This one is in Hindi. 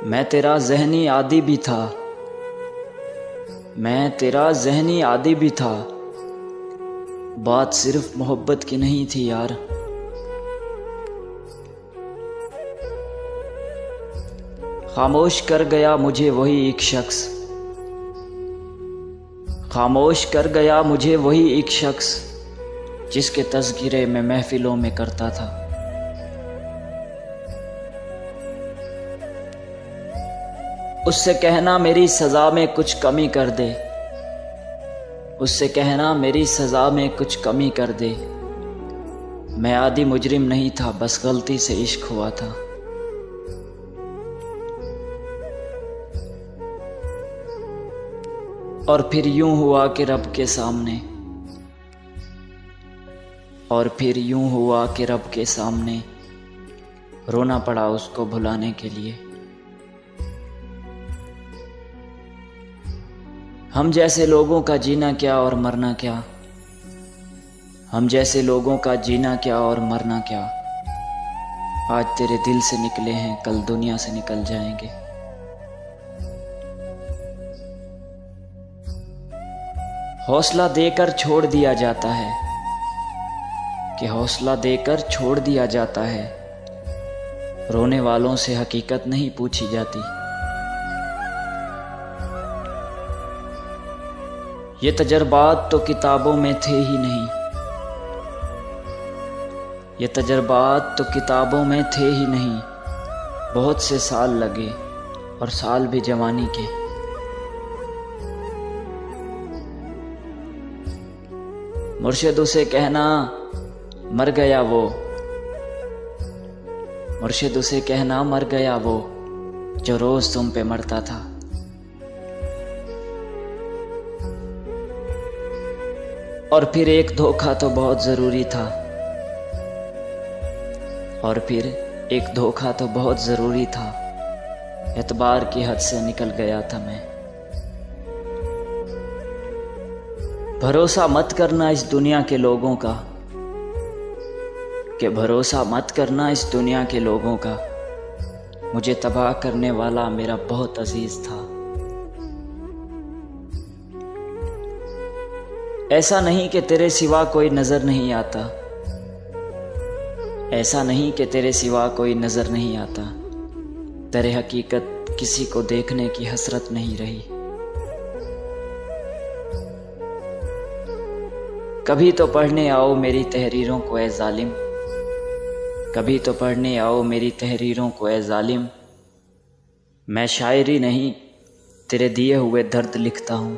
मैं तेरा ज़हनी आदी भी था, मैं तेरा ज़हनी आदी भी था। बात सिर्फ मोहब्बत की नहीं थी यार। खामोश कर गया मुझे वही एक शख्स, खामोश कर गया मुझे वही एक शख्स, जिसके तज़किरे मैं महफिलों में करता था। उससे कहना मेरी सज़ा में कुछ कमी कर दे, उससे कहना मेरी सज़ा में कुछ कमी कर दे। मैं आदी मुजरिम नहीं था, बस गलती से इश्क हुआ था। और फिर यूं हुआ कि रब के सामने, और फिर यूं हुआ कि रब के सामने रोना पड़ा उसको भुलाने के लिए। हम जैसे लोगों का जीना क्या और मरना क्या, हम जैसे लोगों का जीना क्या और मरना क्या। आज तेरे दिल से निकले हैं, कल दुनिया से निकल जाएंगे। हौसला देकर छोड़ दिया जाता है, कि हौसला देकर छोड़ दिया जाता है। रोने वालों से हकीकत नहीं पूछी जाती। ये तजर्बात तो किताबों में थे ही नहीं, ये तजर्बात तो किताबों में थे ही नहीं। बहुत से साल लगे और साल भी जवानी के। मुर्शिद उसे कहना मर गया वो, मुर्शिद उसे कहना मर गया वो, जो रोज तुम पे मरता था। और फिर एक धोखा तो बहुत ज़रूरी था, और फिर एक धोखा तो बहुत ज़रूरी था। एतबार की हद से निकल गया था मैं। भरोसा मत करना इस दुनिया के लोगों का, कि भरोसा मत करना इस दुनिया के लोगों का। मुझे तबाह करने वाला मेरा बहुत अजीज था। ऐसा नहीं कि तेरे सिवा कोई नज़र नहीं आता, ऐसा नहीं कि तेरे सिवा कोई नज़र नहीं आता। तेरे हकीकत किसी को देखने की हसरत नहीं रही। कभी तो पढ़ने आओ मेरी तहरीरों को ए जालिम, कभी तो पढ़ने आओ मेरी तहरीरों को ए जालिम। मैं शायरी नहीं तेरे दिए हुए दर्द लिखता हूँ।